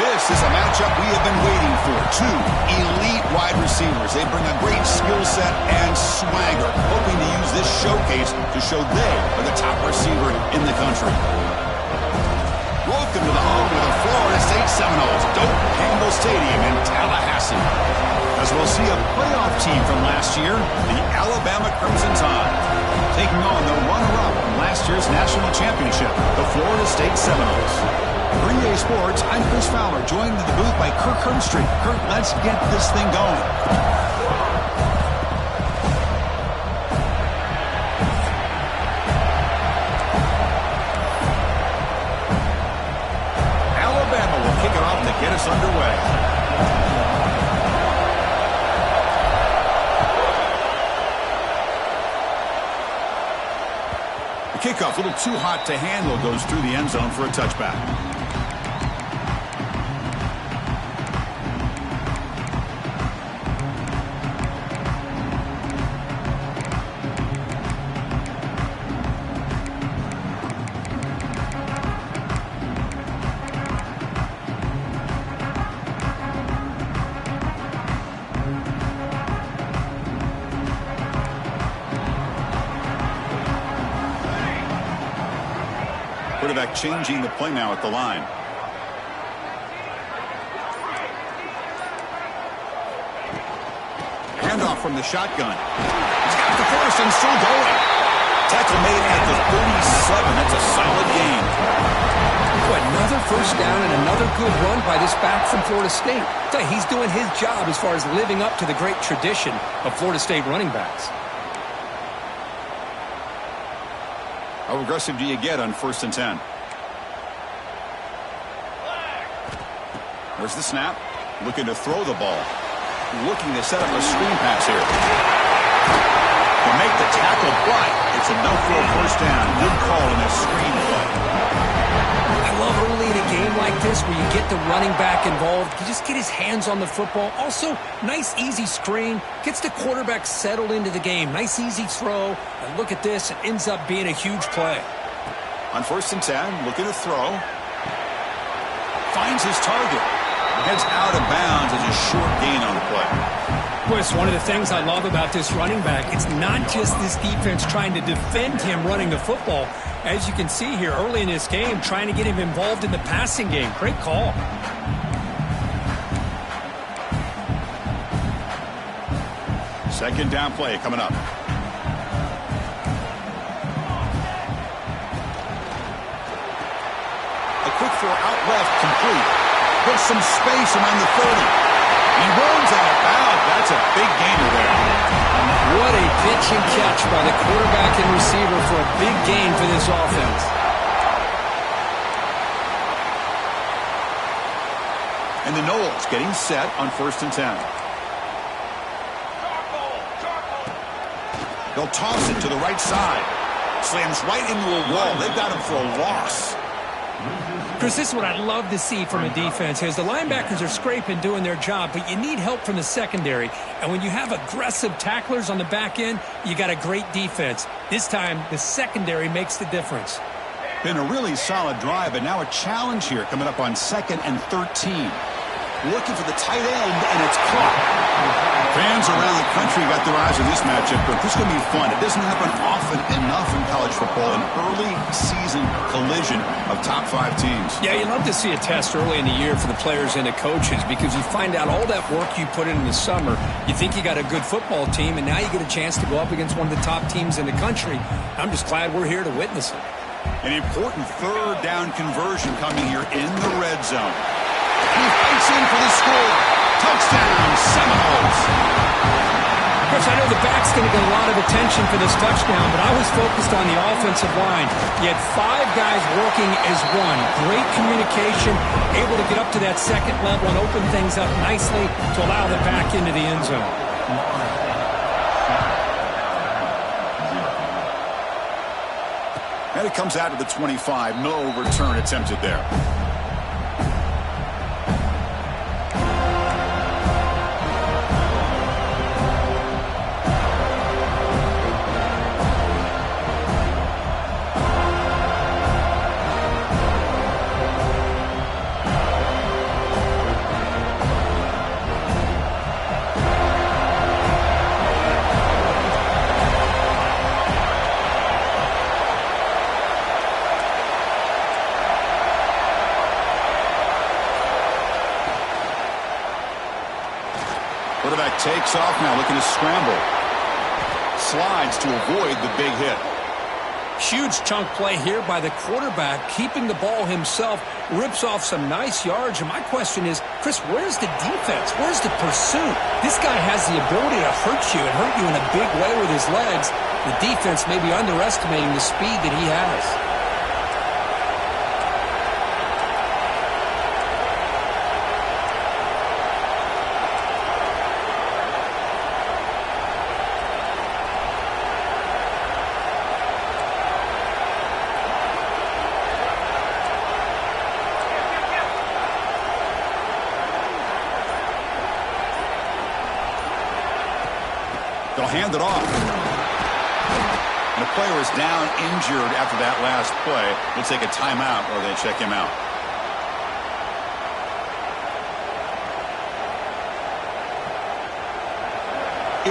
This is a matchup we have been waiting for. Two elite wide receivers. They bring a great skill set and swagger, hoping to use this showcase to show they are the top receiver in the country. Welcome to the home of the Florida State Seminoles, Doak Campbell Stadium in Tallahassee. As we'll see a playoff team from last year, the Alabama Crimson Tide, taking on the runner-up from last year's national championship, the Florida State Seminoles. For EA Sports, I'm Chris Fowler, joined in the booth by Kirk Herbstreit. Kirk, let's get this thing going. Alabama will kick it off to get us underway. The kickoff, a little too hot to handle, goes through the end zone for a touchback. Quarterback changing the play now at the line. Handoff from the shotgun. He's got the first and still going. Tackle made at the 37. That's a solid gain. Another first down and another good run by this back from Florida State. He's doing his job as far as living up to the great tradition of Florida State running backs. How aggressive do you get on 1st and 10? There's the snap. Looking to throw the ball. Looking to set up a screen pass here. To make the tackle, but it's enough for a first down. Good call in this screen play. I love early in a game like this where you get the running back involved. You just get his hands on the football. Also, nice, easy screen. Gets the quarterback settled into the game. Nice, easy throw. And look at this. It ends up being a huge play. On 1st and 10, looking to throw. Finds his target. Heads out of bounds as a short gain on the play. Boy, it's one of the things I love about this running back. It's not just this defense trying to defend him running the football. As you can see here early in this game, trying to get him involved in the passing game. Great call. Second down play coming up. A quick throw out left, complete. Put some space around the 30. He runs out of bounds. That's a big gainer there. What a pitch and catch by the quarterback and receiver for a big gain for this offense. And the Noles getting set on 1st and 10. They'll toss it to the right side. Slams right into a wall. They've got him for a loss. Chris, this is what I'd love to see from a defense is the linebackers are scraping, doing their job, but you need help from the secondary. And when you have aggressive tacklers on the back end, you got a great defense. This time, the secondary makes the difference. Been a really solid drive, but now a challenge here coming up on 2nd and 13. Looking for the tight end, and it's caught. Fans around the country got their eyes on this matchup, but this is going to be fun. It doesn't happen often enough in college football, an early season collision of top 5 teams. Yeah, you love to see a test early in the year for the players and the coaches because you find out all that work you put in the summer. You think you got a good football team, and now you get a chance to go up against one of the top teams in the country. I'm just glad we're here to witness it. An important 3rd down conversion coming here in the red zone. He fights in for the score. Touchdown, Seminoles. Chris, I know the back's going to get a lot of attention for this touchdown, but I was focused on the offensive line. You had 5 guys working as one. Great communication, able to get up to that 2nd level and open things up nicely to allow the back into the end zone. And it comes out to the 25. No return attempted there. Quarterback takes off now, looking to scramble. Slides to avoid the big hit. Huge chunk play here by the quarterback, keeping the ball himself, rips off some nice yards. And my question is, Chris, where's the defense? Where's the pursuit? This guy has the ability to hurt you and hurt you in a big way with his legs. The defense may be underestimating the speed that he has. They'll hand it off. And the player is down injured after that last play. We'll take a timeout or they check him out.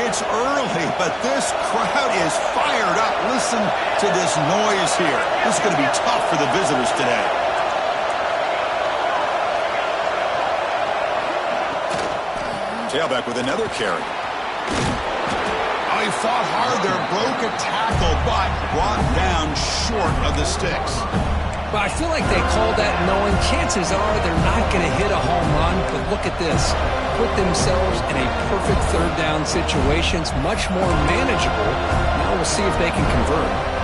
It's early, but this crowd is fired up. Listen to this noise here. This is going to be tough for the visitors today. Tailback with another carry. He fought hard there, broke a tackle, but brought down short of the sticks. But I feel like they called that knowing chances are they're not going to hit a home run. But look at this. Put themselves in a perfect 3rd down situation. It's much more manageable. Now we'll see if they can convert.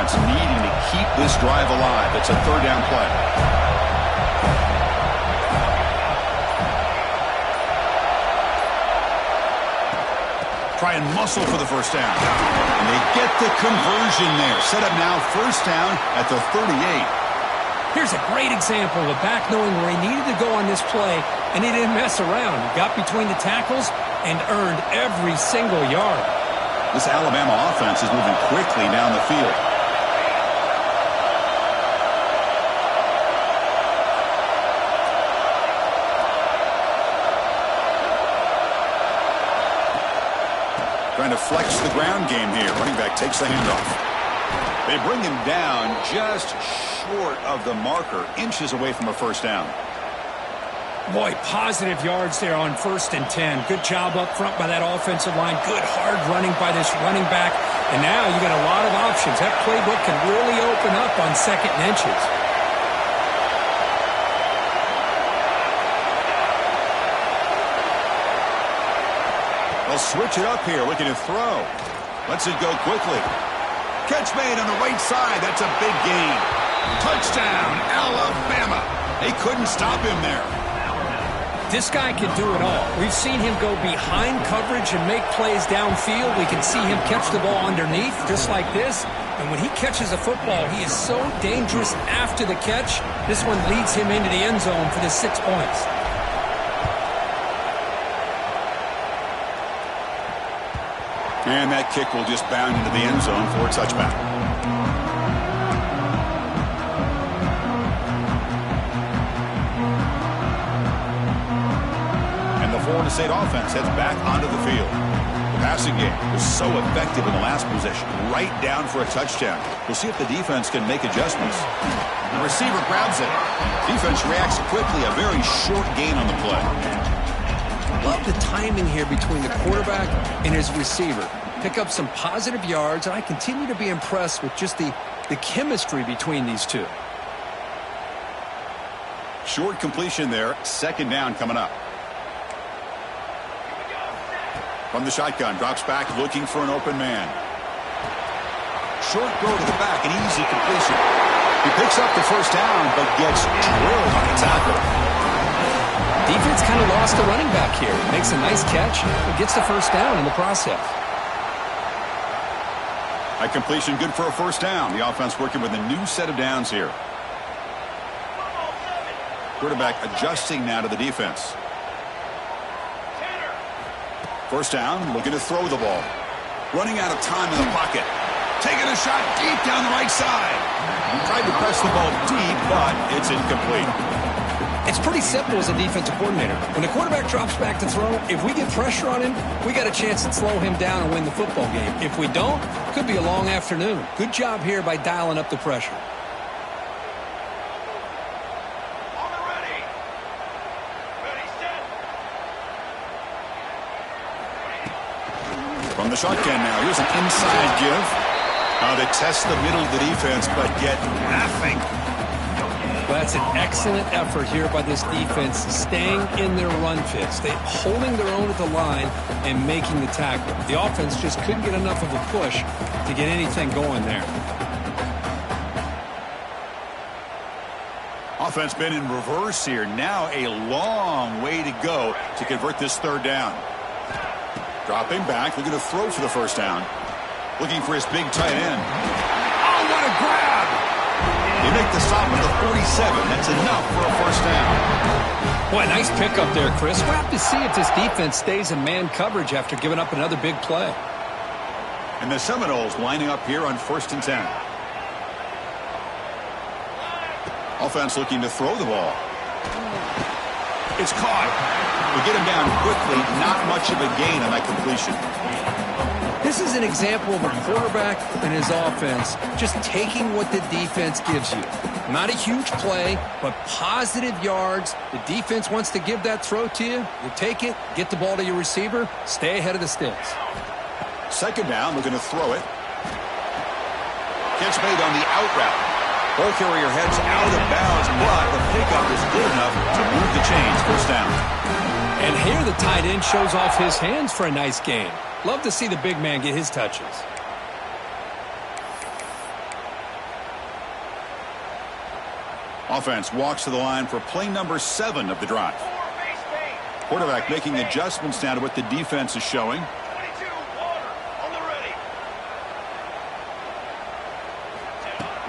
Needing to keep this drive alive. It's a 3rd down play. Try and muscle for the 1st down. And they get the conversion there. Set up now 1st down at the 38. Here's a great example of back knowing where he needed to go on this play, and he didn't mess around. He got between the tackles and earned every single yard. This Alabama offense is moving quickly down the field. Trying to flex the ground game here. Running back takes the handoff. They bring him down just short of the marker, inches away from a 1st down. Boy, positive yards there on 1st and 10. Good job up front by that offensive line. Good hard running by this running back. And now you got a lot of options. That playbook can really open up on 2nd and inches. They'll switch it up here, looking to throw. Lets it go quickly. Catch made on the right side. That's a big gain. Touchdown, Alabama. They couldn't stop him there. This guy can do it all. We've seen him go behind coverage and make plays downfield. We can see him catch the ball underneath, just like this. And when he catches a football, he is so dangerous after the catch. This one leads him into the end zone for the 6 points. And that kick will just bound into the end zone for a touchback. Florida State offense heads back onto the field. The passing game was so effective in the last possession, right down for a touchdown. We'll see if the defense can make adjustments. The receiver grabs it. Defense reacts quickly, a very short gain on the play. Love the timing here between the quarterback and his receiver. Pick up some positive yards, and I continue to be impressed with just the chemistry between these two. Short completion there, second down coming up. From the shotgun, drops back looking for an open man. Short throw to the back, an easy completion. He picks up the first down, but gets drilled on the tackle. Defense kind of lost the running back here. Makes a nice catch, but gets the first down in the process. A completion good for a first down. The offense working with a new set of downs here. Quarterback adjusting now to the defense. First down, looking to throw the ball. Running out of time in the pocket. Taking a shot deep down the right side. He tried to press the ball deep, but it's incomplete. It's pretty simple as a defensive coordinator. When the quarterback drops back to throw, if we get pressure on him, we got a chance to slow him down and win the football game. If we don't, it could be a long afternoon. Good job here by dialing up the pressure. From the shotgun now, here's an inside give. They test the middle of the defense, but get nothing. Well, that's an excellent effort here by this defense, staying in their run fits. They holding their own at the line and making the tackle. The offense just couldn't get enough of a push to get anything going there. Offense been in reverse here. Now a long way to go to convert this third down. Dropping back, looking to throw for the first down. Looking for his big tight end. Oh, what a grab! They make the stop at the 47. That's enough for a first down. Boy, nice pickup there, Chris. We'll have to see if this defense stays in man coverage after giving up another big play. And the Seminoles lining up here on 1st and 10. Offense looking to throw the ball. It's caught. We get him down quickly. Not much of a gain on that completion. This is an example of a quarterback and his offense just taking what the defense gives you. Not a huge play, but positive yards. The defense wants to give that throw to you. You take it, get the ball to your receiver, stay ahead of the sticks. Second down, looking to throw it. Catch made on the out route. Ball carrier heads out of bounds, but the pickup is good enough to move the chains. First down. And here the tight end shows off his hands for a nice gain. Love to see the big man get his touches. Offense walks to the line for play number 7 of the drive. Quarterback making adjustments now to what the defense is showing.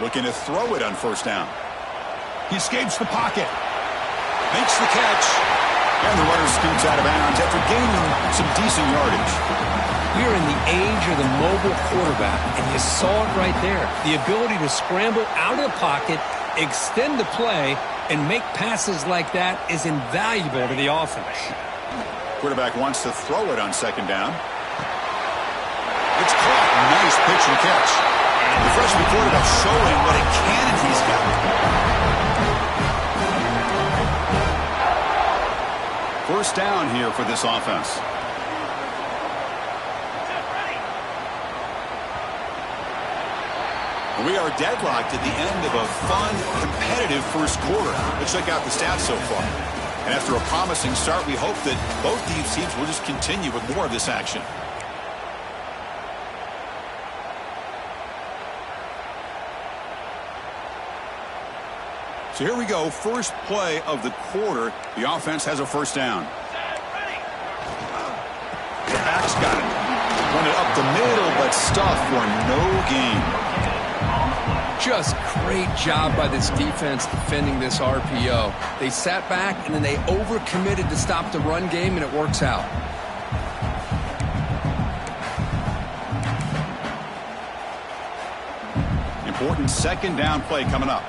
Looking to throw it on first down. He escapes the pocket. Makes the catch. And the runner scoots out of bounds after gaining some decent yardage. We are in the age of the mobile quarterback, and you saw it right there. The ability to scramble out of the pocket, extend the play, and make passes like that is invaluable to the offense. Quarterback wants to throw it on second down. It's caught. Nice pitch and catch. The freshman quarterback showing what a cannon he's got. First down here for this offense. We are deadlocked at the end of a fun, competitive first quarter. Let's check out the stats so far. And after a promising start, we hope that both these teams will just continue with more of this action. So here we go, first play of the quarter. The offense has a first down. The back's got it. Run it up the middle, but stuffed for no gain. Just great job by this defense defending this RPO. They sat back, and then they overcommitted to stop the run game, and it works out. Important second down play coming up.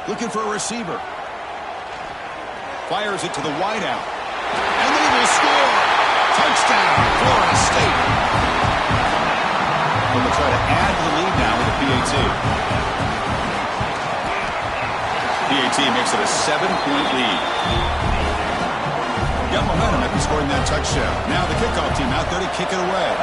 Looking for a receiver. Fires it to the wideout. And they will score. Touchdown, Florida State. They'll try to add to the lead now with a PAT. PAT makes it a 7-point lead. Got momentum after scoring that touchdown. Now the kickoff team out there to kick it away.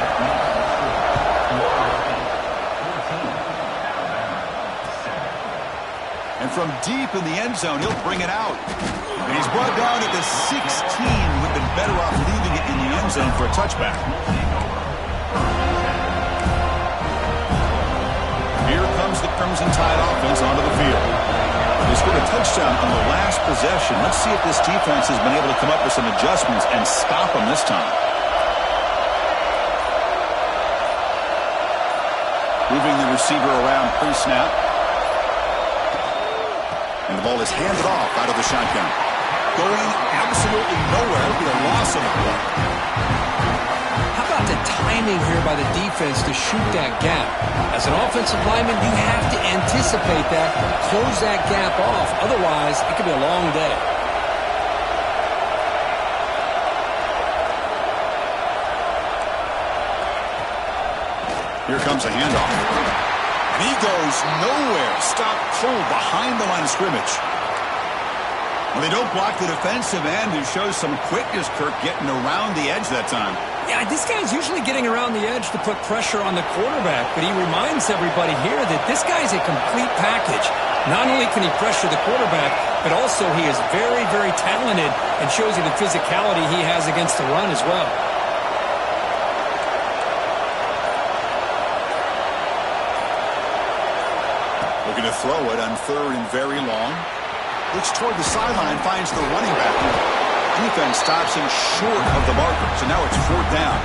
And from deep in the end zone, he'll bring it out. And he's brought down at the 16. Would have been better off leaving it in the end zone for a touchback. Here comes the Crimson Tide offense onto the field. They scored a touchdown on the last possession. Let's see if this defense has been able to come up with some adjustments and stop them this time. Moving the receiver around pre-snap. And the ball is handed off out of the shotgun. Going absolutely nowhere. It'll be a loss of the play. How about the timing here by the defense to shoot that gap? As an offensive lineman, you have to anticipate that, close that gap off. Otherwise, it could be a long day. Here comes a handoff. And he goes nowhere. Stopped cold behind the line of scrimmage. Well, they don't block the defensive end, who shows some quickness, Kirk, getting around the edge that time. Yeah, this guy's usually getting around the edge to put pressure on the quarterback, but he reminds everybody here that this guy's a complete package. Not only can he pressure the quarterback, but also he is very, very talented and shows you the physicality he has against the run as well. Looking to throw it on third and very long. Looks toward the sideline, finds the running back. Defense stops him short of the marker, so now it's fourth down.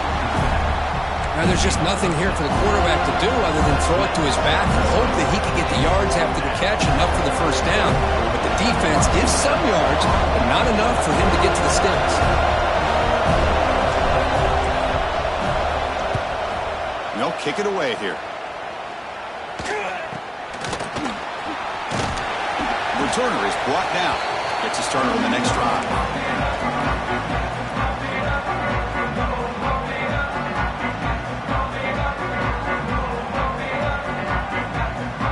And there's just nothing here for the quarterback to do other than throw it to his back and hope that he can get the yards after the catch enough for the first down. But the defense gives some yards, but not enough for him to get to the sticks. They'll kick it away here. Returner is brought down. Gets a starter on the next drive.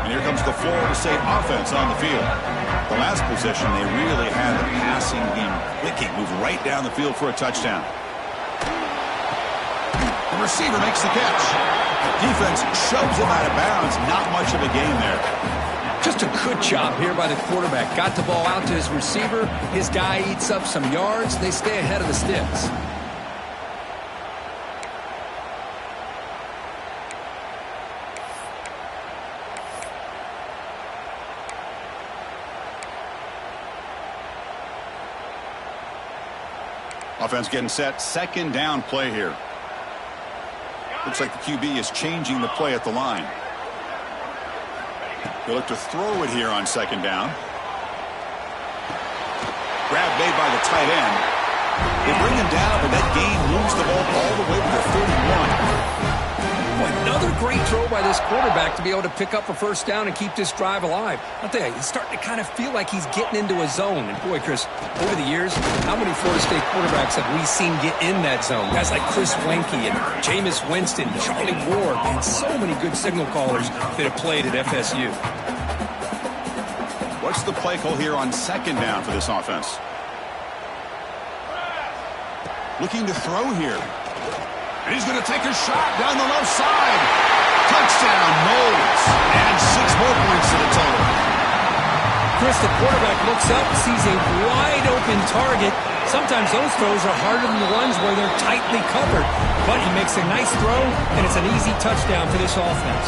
And here comes the Florida State offense on the field. The last possession, they really had the passing game clicking. Moved right down the field for a touchdown. The receiver makes the catch. Defense shoves him out of bounds. Not much of a gain there. Just a good job here by the quarterback. Got the ball out to his receiver. His guy eats up some yards. They stay ahead of the sticks. Offense getting set. Second down play here. Looks like the QB is changing the play at the line. They look to throw it here on second down. Grab made by the tight end. They bring him down, but that gain moves the ball all the way to the 31. Another great throw by this quarterback to be able to pick up a first down and keep this drive alive. I'll tell you, he's starting to kind of feel like he's getting into a zone. And boy, Chris, over the years, how many Florida State quarterbacks have we seen get in that zone? Guys like Chris Wenke and Jameis Winston, Charlie Ward, and so many good signal callers that have played at FSU. What's the play call here on second down for this offense? Looking to throw here. And he's going to take a shot down the left side. Touchdown, Knowles. And 6 more points to the total. Chris, the quarterback looks up, sees a wide-open target. Sometimes those throws are harder than the ones where they're tightly covered. But he makes a nice throw, and it's an easy touchdown for this offense.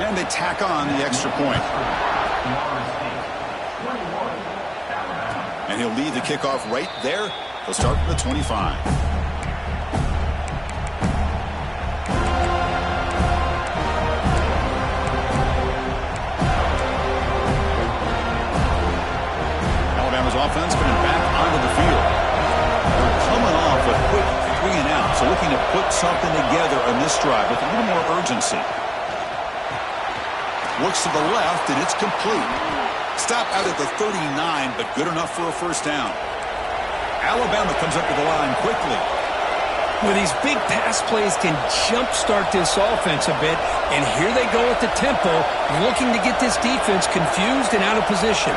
And they tack on the extra point. And he'll lead the kickoff right there. He'll start from the 25. Alabama's offense coming back onto the field. They're coming off a quick 3 and out, so looking to put something together on this drive with a little more urgency. Looks to the left, and it's complete. Stop out at the 39, but good enough for a first down. Alabama comes up to the line quickly. Well, these big pass plays can jumpstart this offense a bit, and here they go at the tempo, looking to get this defense confused and out of position.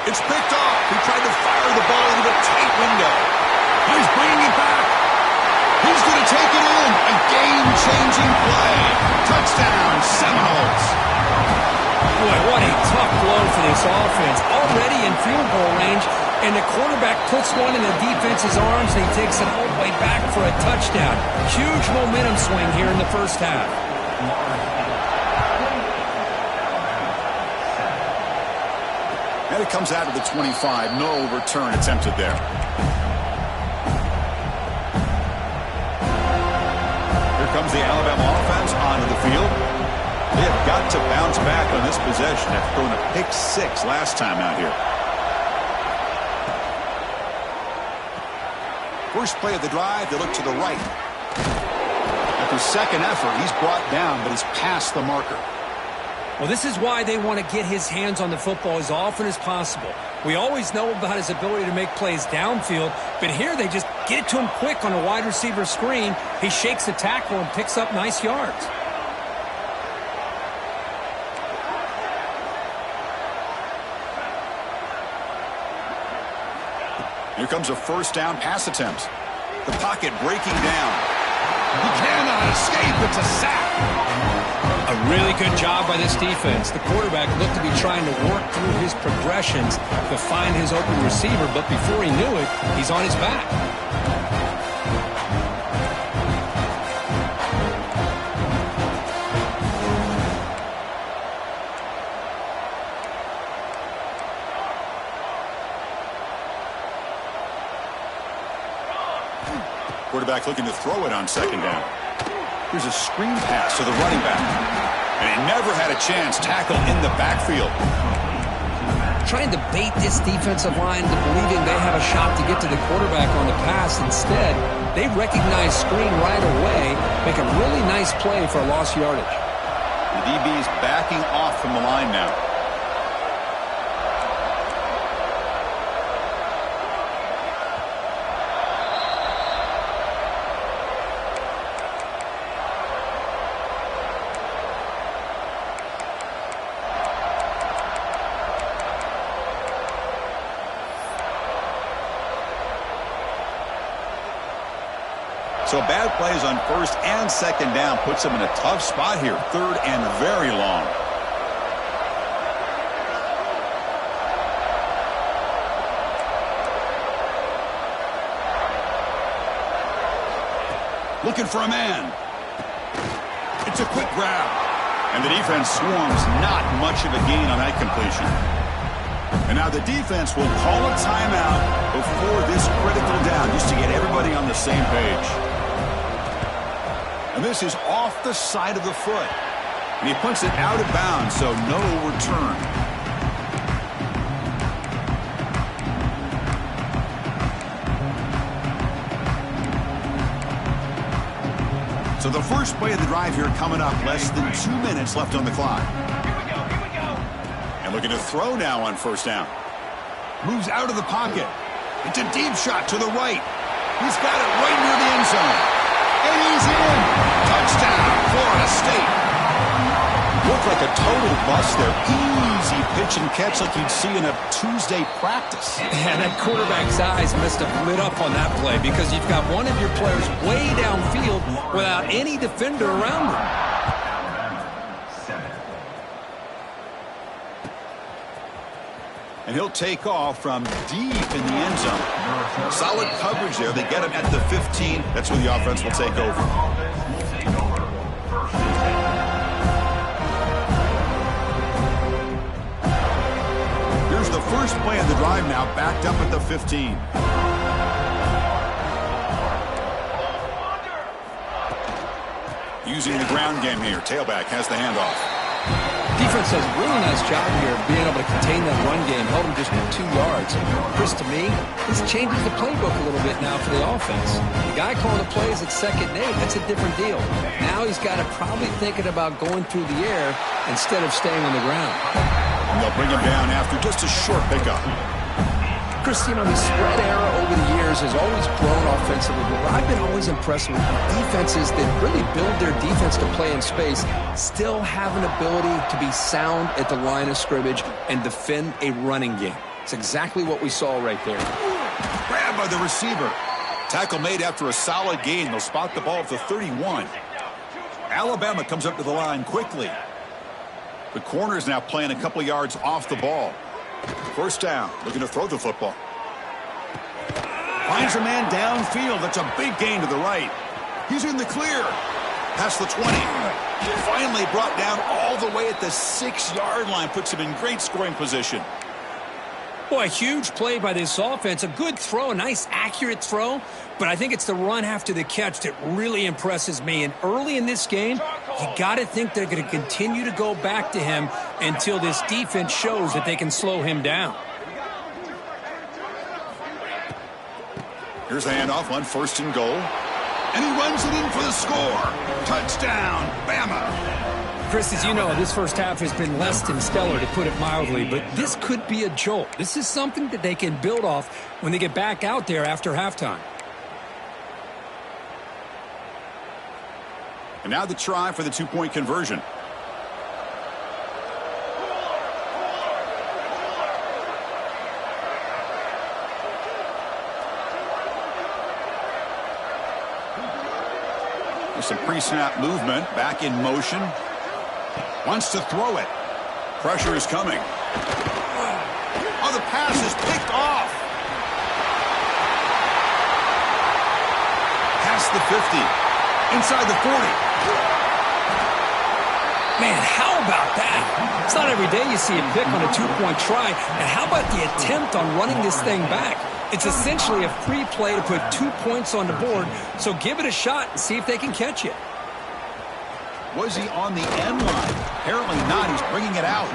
It's picked off. He tried to fire the ball into a tight window. He's bringing it back. He's going to take it in. A game-changing play. Touchdown, Seminoles. Boy, what a tough blow for this offense. Already in field goal range, and the quarterback puts one in the defense's arms, and he takes it all the way back for a touchdown. Huge momentum swing here in the first half. And it comes out of the 25. No return attempted there. Here comes the Alabama offense onto the field. They have got to bounce back on this possession after throwing a pick 6 last time out here. First play of the drive, they look to the right. After second effort, he's brought down, but he's past the marker. Well, this is why they want to get his hands on the football as often as possible. We always know about his ability to make plays downfield, but here they just get it to him quick on a wide receiver screen. He shakes the tackle and picks up nice yards. Here comes a first down pass attempt. The pocket breaking down. He cannot escape. It's a sack. A really good job by this defense. The quarterback looked to be trying to work through his progressions to find his open receiver, but before he knew it, he's on his back. Quarterback looking to throw it on second down. Here's a screen pass to the running back. And he never had a chance. Tackle in the backfield. Trying to bait this defensive line into believing they have a shot to get to the quarterback on the pass. Instead, they recognize screen right away, make a really nice play for a lost yardage. The DB's backing off from the line now. So bad plays on first and second down puts them in a tough spot here. Third and very long. Looking for a man. It's a quick grab. And the defense swarms. Not much of a gain on that completion. And now the defense will call a timeout before this critical down just to get everybody on the same page. And this is off the side of the foot. And he puts it out of bounds, so no return. So the first play of the drive here coming up. Less than 2 minutes left on the clock. Here we go. And looking to throw now on first down. Moves out of the pocket. It's a deep shot to the right. He's got it right near the end zone. And he's in. Touchdown, Florida State. looked like a total bust there. Easy pitch and catch like you'd see in a Tuesday practice. Yeah, that quarterback's eyes must have lit up on that play because you've got one of your players way downfield without any defender around him. And he'll take off from deep in the end zone. Solid coverage there. They get him at the 15. That's where the offense will take over. Here's the first play of the drive now, backed up at the 15. Using the ground game here. Tailback has the handoff. Defense does a really nice job here of being able to contain that run game, held him just 2 yards. Chris, to me, this changes the playbook a little bit now for the offense. The guy calling the plays at 2nd and 8, that's a different deal. Now he's got to probably thinking about going through the air instead of staying on the ground. And they'll bring him down after just a short pickup. Chris, you know, the spread era over the years has always grown offensively, but what I've been always impressed with defenses that really build their defense to play in space still have an ability to be sound at the line of scrimmage and defend a running game. It's exactly what we saw right there. Grabbed by the receiver. Tackle made after a solid gain. They'll spot the ball at the 31. Alabama comes up to the line quickly. The corner's now playing a couple yards off the ball. First down, looking to throw the football. Finds a man downfield. That's a big gain to the right. He's in the clear. Past the 20. Finally brought down all the way at the 6-yard line. Puts him in great scoring position. Boy, a huge play by this offense. A good throw, a nice accurate throw. But I think it's the run after the catch that really impresses me. And early in this game, you got to think they're going to continue to go back to him until this defense shows that they can slow him down. Here's the handoff on 1st and goal. And he runs it in for the score. Touchdown, Bama. Chris, as you know, this first half has been less than stellar, to put it mildly, but this could be a jolt. This is something that they can build off when they get back out there after halftime. And now the try for the 2-point conversion. There's some pre-snap movement, back in motion. Wants to throw it. Pressure is coming. Oh, the pass is picked off. Past the 50. Inside the 40. Man, how about that? It's not every day you see a pick on a 2-point try. And how about the attempt on running this thing back? It's essentially a free play to put 2 points on the board. So give it a shot and see if they can catch it. Was he on the end line? Apparently not. He's bringing it out.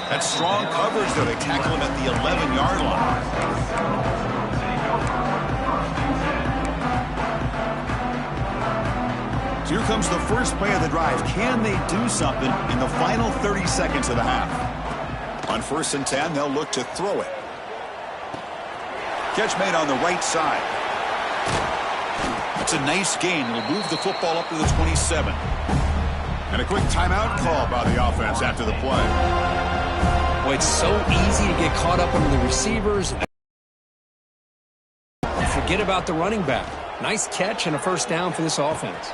That's strong coverage there. They tackle him at the 11-yard line. So here comes the first play of the drive. Can they do something in the final 30 seconds of the half? On 1st and 10, they'll look to throw it. Catch made on the right side. That's a nice gain. It'll move the football up to the 27. And a quick timeout call by the offense after the play. Well, it's so easy to get caught up under the receivers. Forget about the running back. Nice catch and a first down for this offense.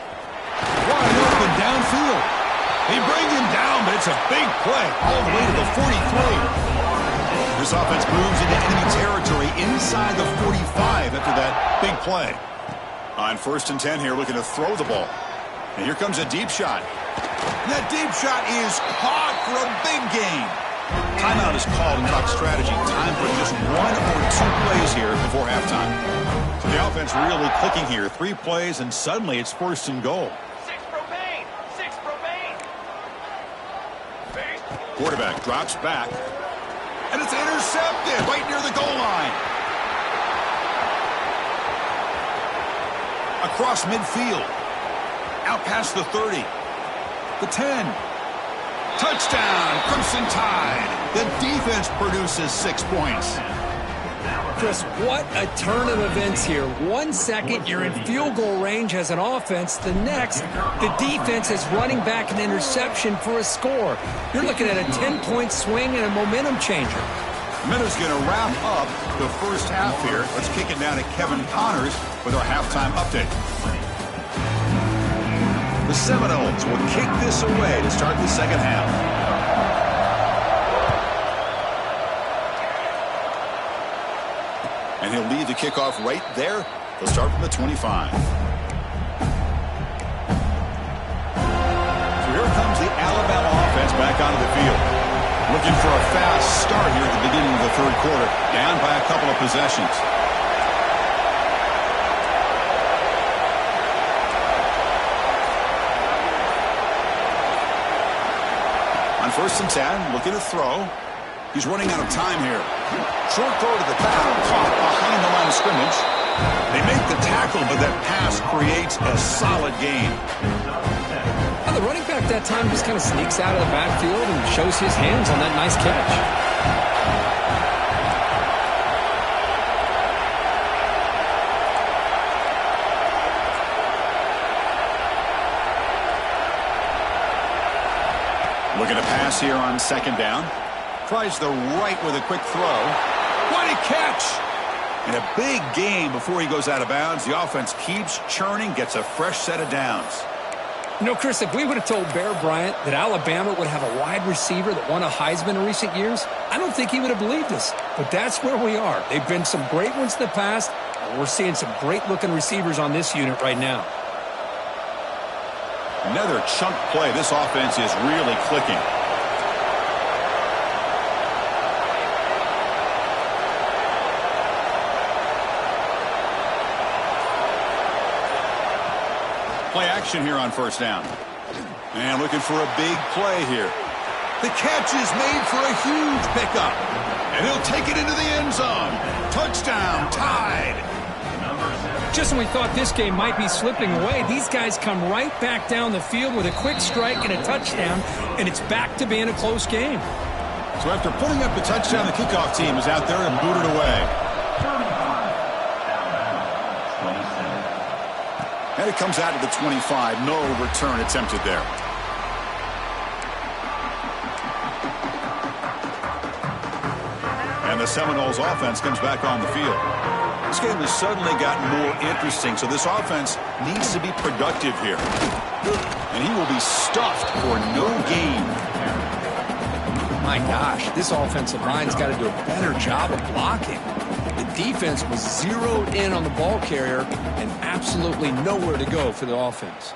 Wide open downfield. They bring him down, but it's a big play all the way to the 43. This offense moves into enemy territory inside the 45 after that big play. On 1st and 10 here, looking to throw the ball. And here comes a deep shot. And that deep shot is caught for a big gain. Timeout is called and talk strategy. Time for just 1 or 2 plays here before halftime. So the offense really clicking here. 3 plays, and suddenly it's 1st and goal. 6 remain. 6 remain. Quarterback drops back. And it's intercepted right near the goal line. Across midfield. Out past the 30. The 10. Touchdown, Crimson Tide. The defense produces 6 points. Chris, what a turn of events here. 1 second, you're in field goal range as an offense. The next, the defense is running back an interception for a score. You're looking at a 10-point swing and a momentum changer. Minutes going to wrap up the first half here. Let's kick it down to Kevin Connors with our halftime update. The Seminoles will kick this away to start the second half. And he'll lead the kickoff right there. They'll start from the 25. So here comes the Alabama offense back onto the field. Looking for a fast start here at the beginning of the third quarter. Down by a couple of possessions. On 1st and 10, looking to throw. He's running out of time here. Short throw to the back, caught behind the line of scrimmage. They make the tackle, but that pass creates a solid gain. Well, the running back that time just kind of sneaks out of the backfield and shows his hands on that nice catch. Looking to pass here on 2nd down. Tries the right with a quick throw. What a catch! And a big gain before he goes out of bounds. The offense keeps churning, gets a fresh set of downs. You know, Chris, if we would have told Bear Bryant that Alabama would have a wide receiver that won a Heisman in recent years, I don't think he would have believed us. But that's where we are. They've been some great ones in the past, and we're seeing some great-looking receivers on this unit right now. Another chunk play. This offense is really clicking. Play action here on 1st down. And looking for a big play here. The catch is made for a huge pickup. And he'll take it into the end zone. Touchdown, tied. Just when we thought this game might be slipping away, these guys come right back down the field with a quick strike and a touchdown, and it's back to being a close game. So after putting up the touchdown, the kickoff team is out there and booted away. And it comes out to the 25. No return attempted there. And the Seminoles offense comes back on the field. This game has suddenly gotten more interesting, so this offense needs to be productive here. And he will be stuffed for no gain. My gosh, this offensive line's got to do a better job of blocking. The defense was zeroed in on the ball carrier and absolutely nowhere to go for the offense.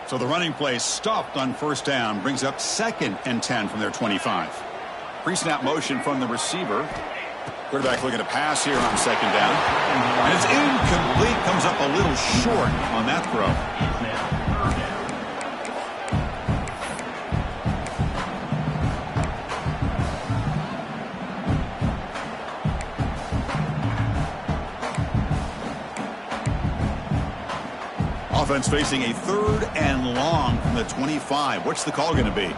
So the running play stopped on 1st down, brings up 2nd and 10 from their 25. Pre-snap motion from the receiver. Quarterback looking to pass here on 2nd down. And it's incomplete, comes up a little short on that throw. Offense facing a 3rd and long from the 25. What's the call going to be?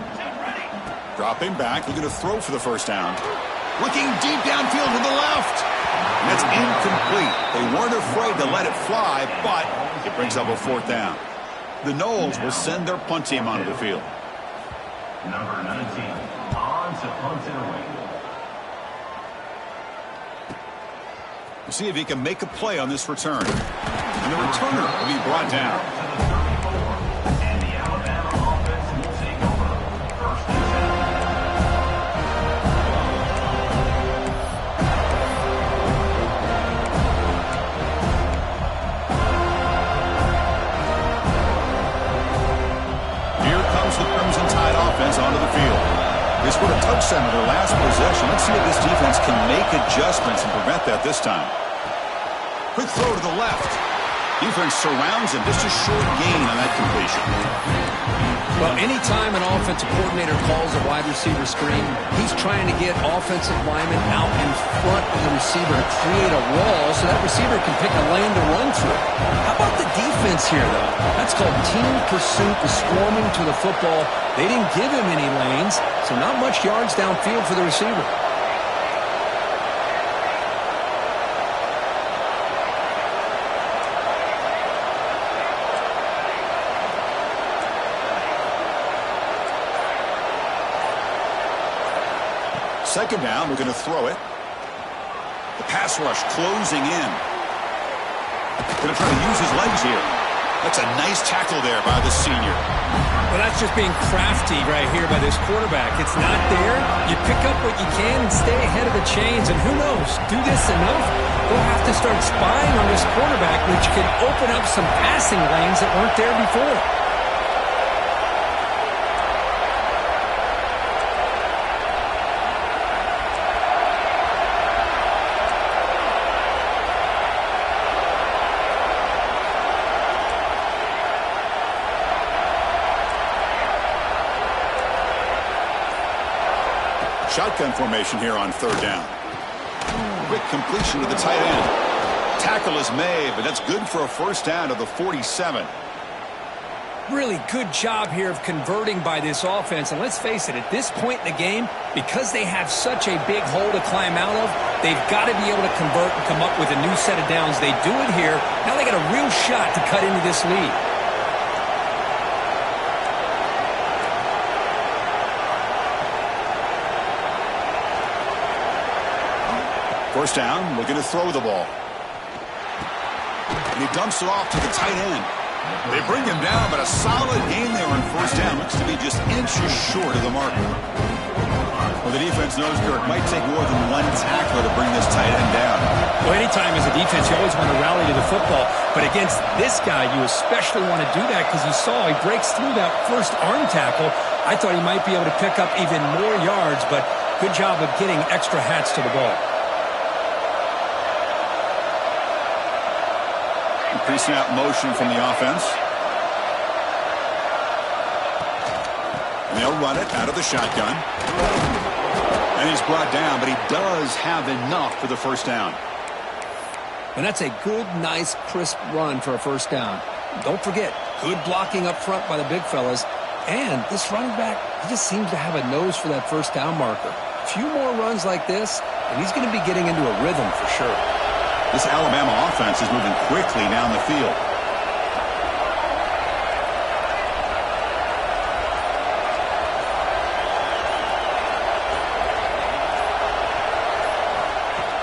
Dropping back, looking to throw for the 1st down. Looking deep downfield to the left. And that's incomplete. They weren't afraid to let it fly, but it brings up a 4th down. The Noles will send their punt team onto the field. Number 19, on to punt it away. We'll see if he can make a play on this return. And the returner will be brought down. And the Alabama offense will take over. 1st and 10. Here comes the Crimson Tide offense onto the field. They scored a touchdown in their last possession. Let's see if this defense can make adjustments and prevent that this time. Quick throw to the left. Defense surrounds him. Just a short gain on that completion. Well, anytime an offensive coordinator calls a wide receiver screen, he's trying to get offensive linemen out in front of the receiver to create a wall so that receiver can pick a lane to run through. How about the defense here, though? That's called team pursuit and swarming to the football. They didn't give him any lanes, so not much yards downfield for the receiver. Second down, we're going to throw it. The pass rush closing in. Going to try to use his legs here. That's a nice tackle there by the senior. Well, that's just being crafty right here by this quarterback. It's not there. You pick up what you can and stay ahead of the chains. And who knows, do this enough, they'll have to start spying on this quarterback, which can open up some passing lanes that weren't there before. Shotgun formation here on third down. Quick completion to the tight end. Tackle is made, but that's good for a first down to the 47. Really good job here of converting by this offense. And let's face it, at this point in the game, because they have such a big hole to climb out of, they've got to be able to convert and come up with a new set of downs. They do it here. Now they got a real shot to cut into this lead. First down, we're going to throw the ball. And he dumps it off to the tight end. They bring him down, but a solid game there on first down. Looks to be just inches short of the marker. Well, the defense knows, Kirk, might take more than one tackler to bring this tight end down. Well, anytime as a defense, you always want to rally to the football. But against this guy, you especially want to do that because you saw he breaks through that first arm tackle. I thought he might be able to pick up even more yards, but good job of getting extra hats to the ball. Pre-snap motion from the offense. And they'll run it out of the shotgun. And he's brought down, but he does have enough for the first down. And that's a good, nice, crisp run for a first down. Don't forget, good blocking up front by the big fellas. And this running back, he just seems to have a nose for that first down marker. A few more runs like this, and he's going to be getting into a rhythm for sure. This Alabama offense is moving quickly down the field.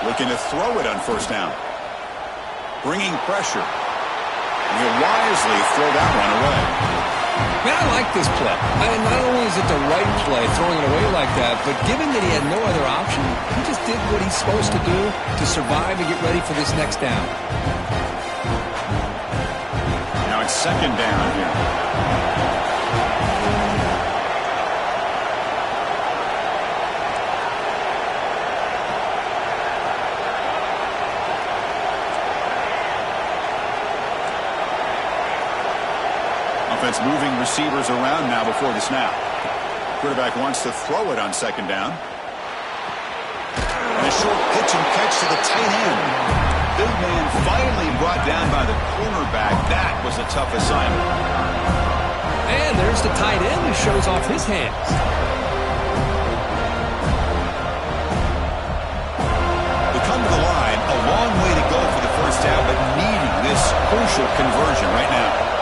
Looking to throw it on first down. Bringing pressure. And he'll wisely throw that one away. Man, I like this play. Not only is it the right play, throwing it away like that, but given that he had no other option, he just did what he's supposed to do to survive and get ready for this next down. Now it's second down here. Offense moving receivers around now before the snap. Quarterback wants to throw it on second down. And a short pitch and catch to the tight end. Big man finally brought down by the cornerback. That was a tough assignment. And there's the tight end who shows off his hands. They come to the line, a long way to go for the first down, but needing this crucial conversion right now.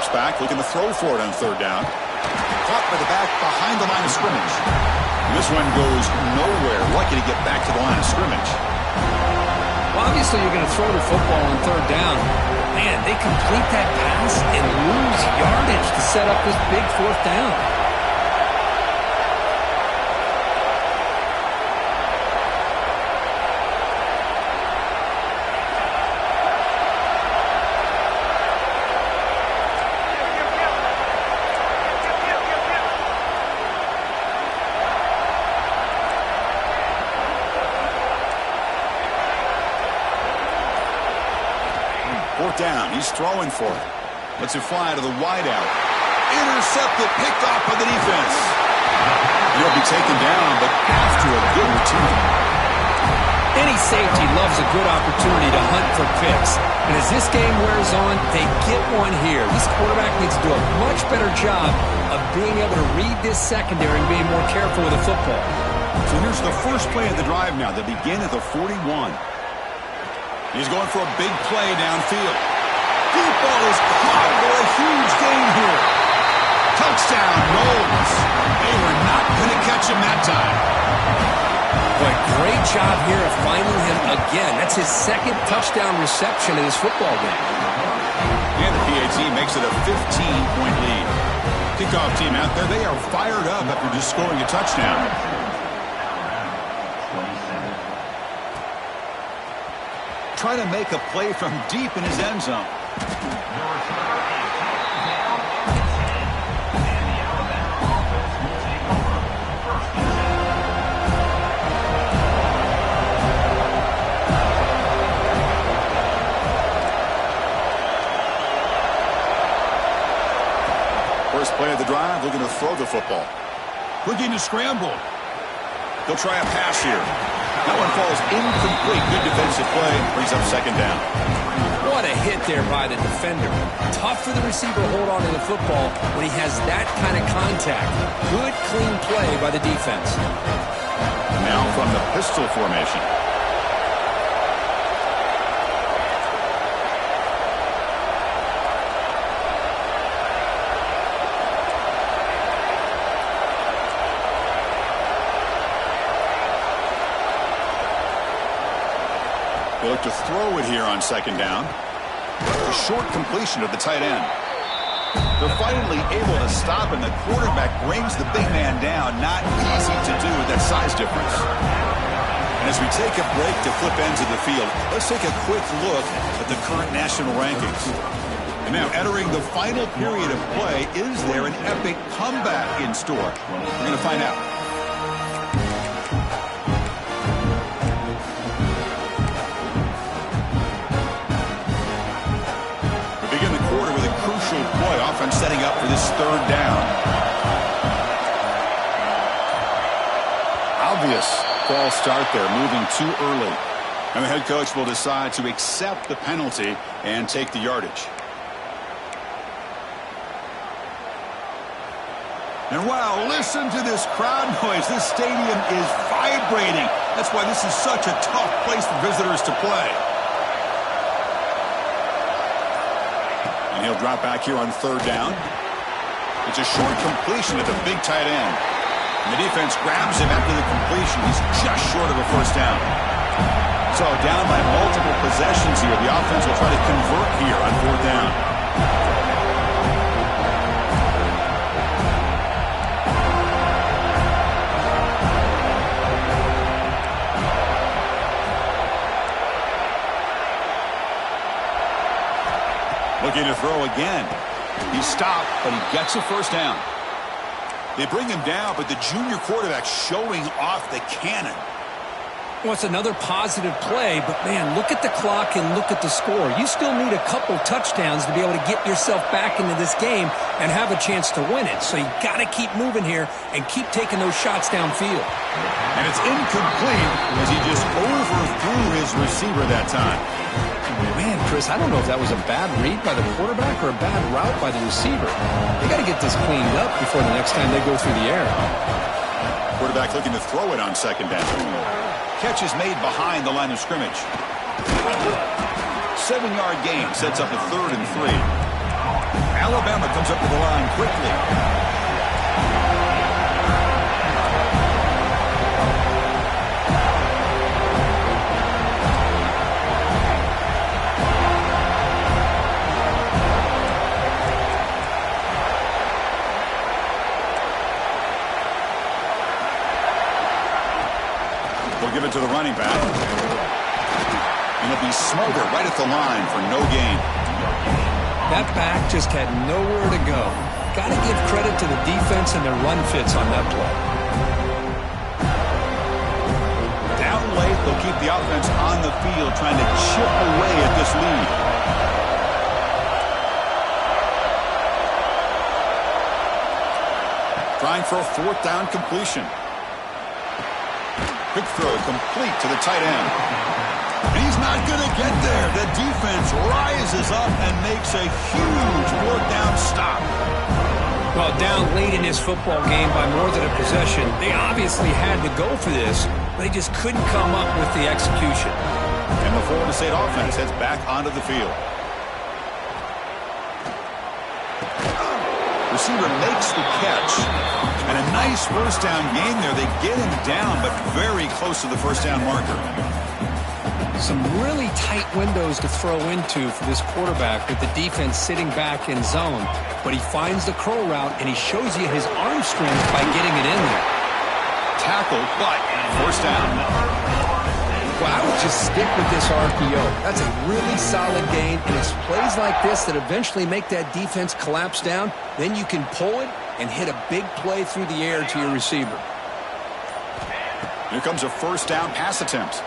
Back, looking to throw for it on third down. Caught by the back behind the line of scrimmage. And this one goes nowhere. Lucky to get back to the line of scrimmage. Well, obviously you're going to throw the football on third down. Man, they complete that pass and lose yardage to set up this big fourth down. Down. He's throwing for it. Lets it fly to the wideout. Intercepted, picked off by the defense. He'll be taken down, but after a good return. Any safety loves a good opportunity to hunt for picks. And as this game wears on, they get one here. This quarterback needs to do a much better job of being able to read this secondary and being more careful with the football. So here's the first play of the drive now. They begin at the 41. He's going for a big play downfield. Deep ball is caught for a huge gain here. Touchdown, Knowles. They were not going to catch him that time. Boy, great job here of finding him again. That's his second touchdown reception in his football game. And the PAT makes it a 15-point lead. Kickoff team out there, they are fired up after just scoring a touchdown. Trying to make a play from deep in his end zone. First play of the drive, looking to throw the football. Looking to scramble. He'll try a pass here. That one falls incomplete. Good defensive play. Brings up second down. What a hit there by the defender. Tough for the receiver to hold on to the football when he has that kind of contact. Good, clean play by the defense. Now from the pistol formation. They look to throw it here on second down. A short completion of the tight end. They're finally able to stop, and the quarterback brings the big man down. Not easy to do with that size difference. And as we take a break to flip ends of the field, let's take a quick look at the current national rankings. And now entering the final period of play, is there an epic comeback in store? We're going to find out. Play offense setting up for this third down. Obvious false start there, moving too early. And the head coach will decide to accept the penalty and take the yardage. And wow, listen to this crowd noise. This stadium is vibrating. That's why this is such a tough place for visitors to play. And he'll drop back here on third down. It's a short completion at the big tight end. And the defense grabs him after the completion. He's just short of a first down. So down by multiple possessions here. The offense will try to convert here on fourth down. Looking to throw again. He stopped, but he gets a first down. They bring him down, but the junior quarterback showing off the cannon. Well, it's another positive play, but man, look at the clock and look at the score. You still need a couple touchdowns to be able to get yourself back into this game and have a chance to win it. So you got to keep moving here and keep taking those shots downfield. And it's incomplete as he just overthrew his receiver that time. Man, Chris, I don't know if that was a bad read by the quarterback or a bad route by the receiver. They got to get this cleaned up before the next time they go through the air. Quarterback looking to throw it on second down. Catch is made behind the line of scrimmage. 7-yard gain sets up a 3rd and 3. Alabama comes up to the line quickly. They'll give it to the running back. And it'll be Smolder right at the line for no gain. That back just had nowhere to go. Got to give credit to the defense and their run fits on that play. Down late, they'll keep the offense on the field trying to chip away at this lead. Trying for a 4th down completion. Quick throw complete to the tight end. And he's not going to get there. The defense rises up and makes a huge 4th down stop. Well, down late in this football game by more than a possession, they obviously had to go for this, but they just couldn't come up with the execution. And the Florida State offense heads back onto the field. Receiver makes the catch. And a nice first down gain there. They get him down, but very close to the first down marker. Some really tight windows to throw into for this quarterback with the defense sitting back in zone. But he finds the curl route, and he shows you his arm strength by getting it in there. Tackle, but first down. Well, I would just stick with this RPO. That's a really solid gain, and it's plays like this that eventually make that defense collapse down. Then you can pull it and hit a big play through the air to your receiver. Here comes a first down pass attempt.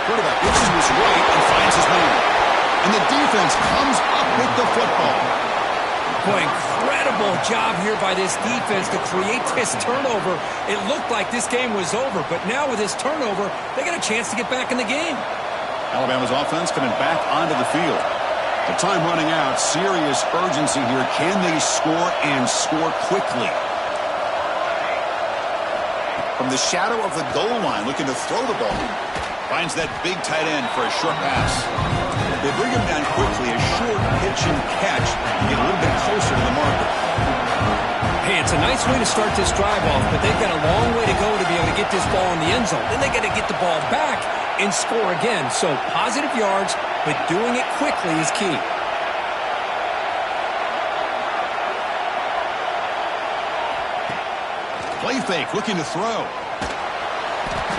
Quarterback looks to his right and finds his man. And the defense comes up with the football. Boy, incredible job here by this defense to create this turnover. It looked like this game was over, but now with this turnover, they got a chance to get back in the game. Alabama's offense coming back onto the field. The time running out, serious urgency here. Can they score and score quickly? From the shadow of the goal line, looking to throw the ball. Finds that big tight end for a short pass. They bring him down quickly, a short pitch and catch, to get a little bit closer to the marker. Hey, it's a nice way to start this drive off, but they've got a long way to go to be able to get this ball in the end zone. Then they got to get the ball back and score again. So positive yards, but doing it quickly is key. Play fake, looking to throw.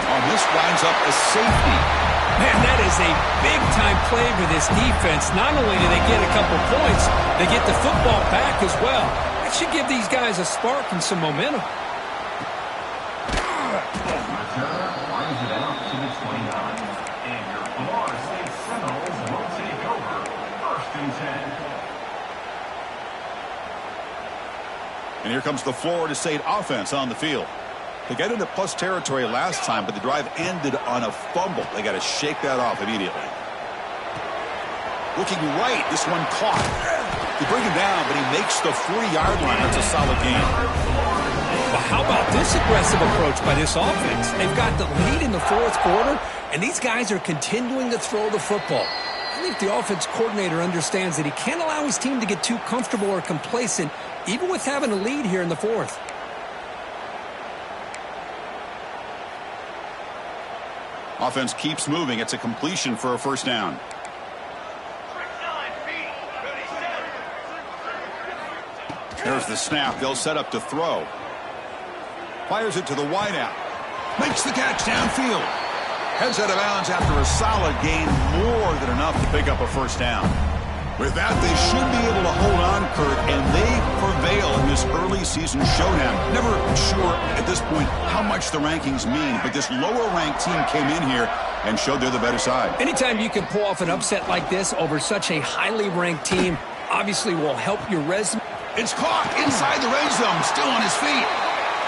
Oh, this winds up a safety. Man, that is a big-time play for this defense. Not only do they get a couple points, they get the football back as well. That should give these guys a spark and some momentum. Return brings it out to the 29. And your Florida State Seminoles will take over 1st and 10. And here comes the Florida State offense on the field. They got into plus territory last time, but the drive ended on a fumble. They got to shake that off immediately. Looking right, this one caught. They bring him down, but he makes the 3-yard line. That's a solid game. Well, how about this aggressive approach by this offense? They've got the lead in the 4th quarter, and these guys are continuing to throw the football. I think the offense coordinator understands that he can't allow his team to get too comfortable or complacent, even with having a lead here in the 4th. Offense keeps moving. It's a completion for a first down. There's the snap. They'll set up to throw. Fires it to the wideout. Makes the catch downfield. Heads out of bounds after a solid gain, more than enough to pick up a first down. With that, they should be able to hold on, Kurt, and they prevail in this early season showdown. Never sure at this point how much the rankings mean, but this lower-ranked team came in here and showed they're the better side. Anytime you can pull off an upset like this over such a highly ranked team, obviously will help your resume. It's caught inside the red zone, still on his feet.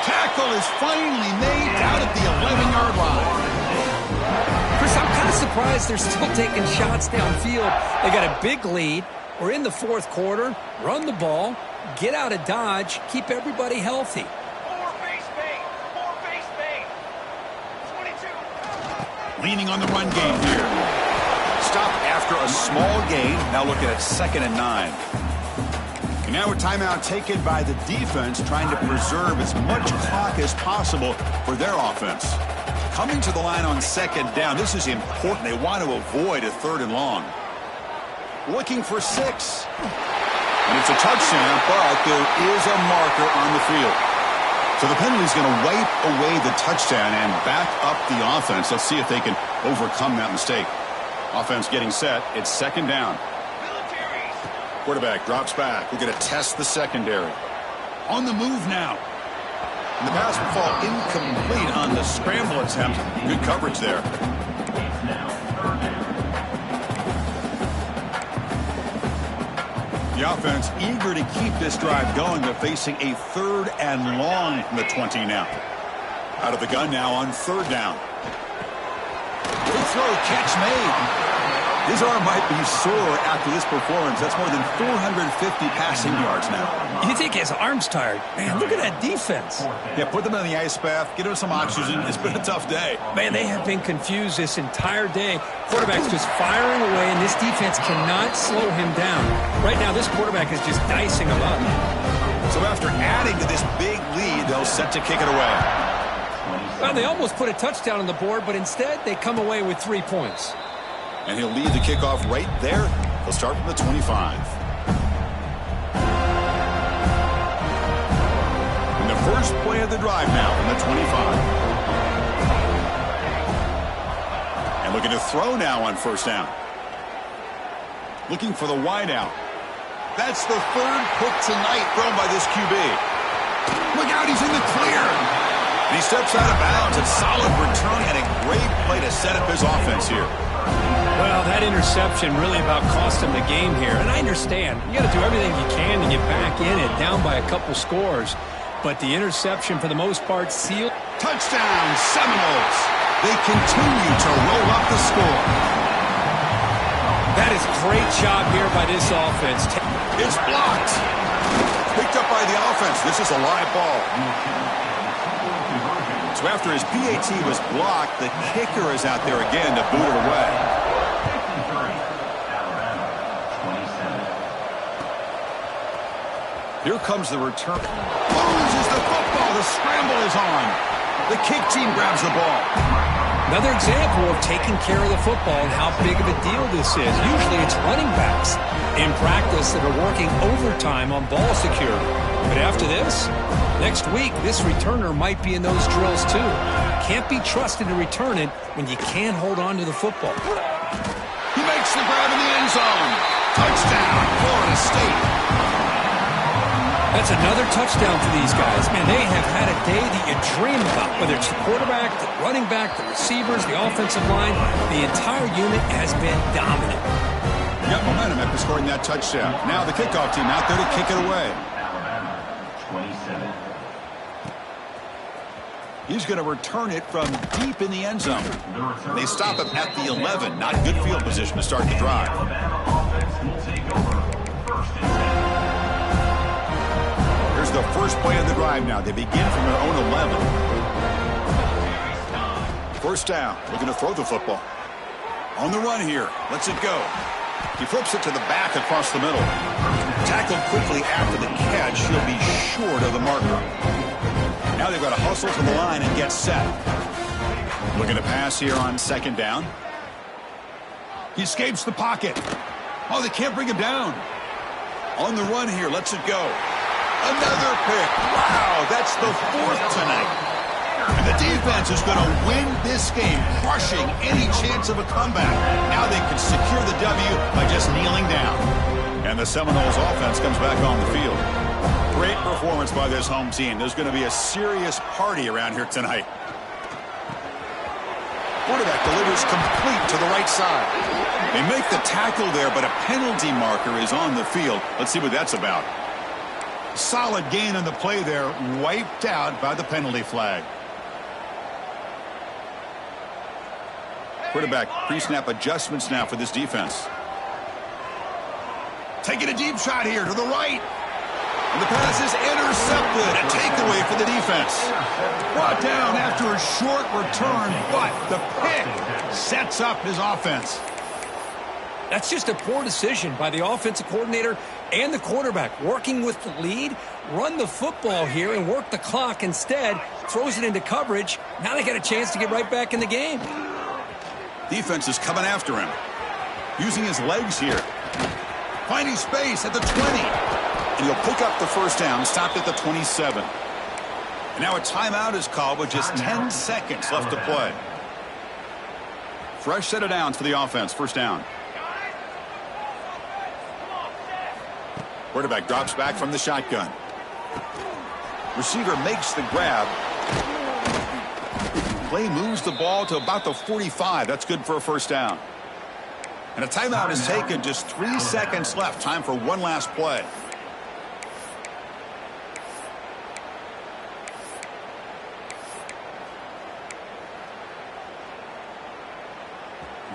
Tackle is finally made down at the 11-yard line. Chris, I'm kind of surprised they're still taking shots downfield. They got a big lead. We're in the 4th quarter. Run the ball, get out of Dodge, keep everybody healthy. 4 base bait. 4 base bait. 22. Leaning on the run game here. Stop after a small gain. Now looking at 2nd and 9. And now a timeout taken by the defense, trying to preserve as much clock as possible for their offense. Coming to the line on 2nd down. This is important. They want to avoid a 3rd and long. Looking for 6. And it's a touchdown, but there is a marker on the field. So the penalty is going to wipe away the touchdown and back up the offense. Let's see if they can overcome that mistake. Offense getting set. It's 2nd down. Quarterback drops back. We're going to test the secondary. On the move now. And the pass will fall incomplete on the scramble attempt. Good coverage there. The offense eager to keep this drive going. They're facing a 3rd and long from the 20 now. Out of the gun now on 3rd down. Good throw, catch made. His arm might be sore after this performance. That's more than 450 passing yards now. You think his arm's tired? Man, look at that defense. Yeah, put them in the ice bath, get him some oxygen. It's been a tough day. Man, they have been confused this entire day. Quarterback's just firing away, and this defense cannot slow him down. Right now, this quarterback is just dicing him up. So after adding to this big lead, they'll set to kick it away. Well, they almost put a touchdown on the board, but instead they come away with 3 points. And he'll lead the kickoff right there. He'll start from the 25. And the first play of the drive now from the 25. And looking to throw now on first down. Looking for the wide out. That's the third pick tonight thrown by this QB. Look out, he's in the clear. And he steps out of bounds. A solid return and a great play to set up his offense here. Well, that interception really about cost him the game here. And I understand. You got to do everything you can to get back in it, down by a couple scores. But the interception, for the most part, sealed. Touchdown, Seminoles. They continue to roll up the score. That is great job here by this offense. It's blocked. Picked up by the offense. This is a live ball. So after his PAT was blocked, the kicker is out there again to boot it away. Here comes the return. Loses the football. The scramble is on. The kick team grabs the ball. Another example of taking care of the football and how big of a deal this is. Usually it's running backs in practice that are working overtime on ball security. But after this, next week, this returner might be in those drills too. Can't be trusted to return it when you can't hold on to the football. He makes the grab in the end zone. Touchdown, Florida State. That's another touchdown for these guys. Man, they have had a day that you dream about. Whether it's the quarterback, the running back, the receivers, the offensive line, the entire unit has been dominant. Got momentum after scoring that touchdown. Now the kickoff team out there to kick it away. 27. He's going to return it from deep in the end zone. They stop him at the 11. Not good field position to start the drive. Here's the first play of the drive now. They begin from their own 11. First down. Looking to throw the football. On the run here. Lets it go. He flips it to the back across the middle. Tackled quickly after the catch. He'll be short of the marker. Now they've got to hustle to the line and get set. Looking to pass here on second down. He escapes the pocket. Oh, they can't bring him down. On the run here. Lets it go. Another pick. Wow, that's the fourth tonight. And the defense is going to win this game, crushing any chance of a comeback. Now they can secure the W by just kneeling down. And the Seminoles offense comes back on the field. Great performance by this home team. There's going to be a serious party around here tonight. Quarterback delivers complete to the right side. They make the tackle there, but a penalty marker is on the field. Let's see what that's about. Solid gain on the play there, wiped out by the penalty flag. Quarterback pre-snap adjustments now for this defense. Taking a deep shot here to the right. And the pass is intercepted. A takeaway for the defense. Brought down after a short return, but the pick sets up his offense. That's just a poor decision by the offensive coordinator and the quarterback. Working with the lead, run the football here and work the clock instead. Throws it into coverage. Now they got a chance to get right back in the game. Defense is coming after him. Using his legs here. Finding space at the 20. And he'll pick up the first down, stopped at the 27. And now a timeout is called with just 10 seconds left to play. Fresh set of downs for the offense. First down. Quarterback drops back from the shotgun. Receiver makes the grab. Play moves the ball to about the 45. That's good for a first down. And a timeout is taken. Just 3 seconds left. Time for one last play.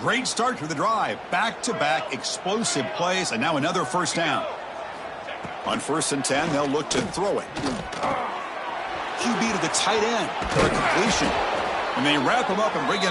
Great start to the drive. Back-to-back explosive plays, and now another first down. On 1st and 10, they'll look to throw it. QB to the tight end for a completion. And they wrap him up and bring him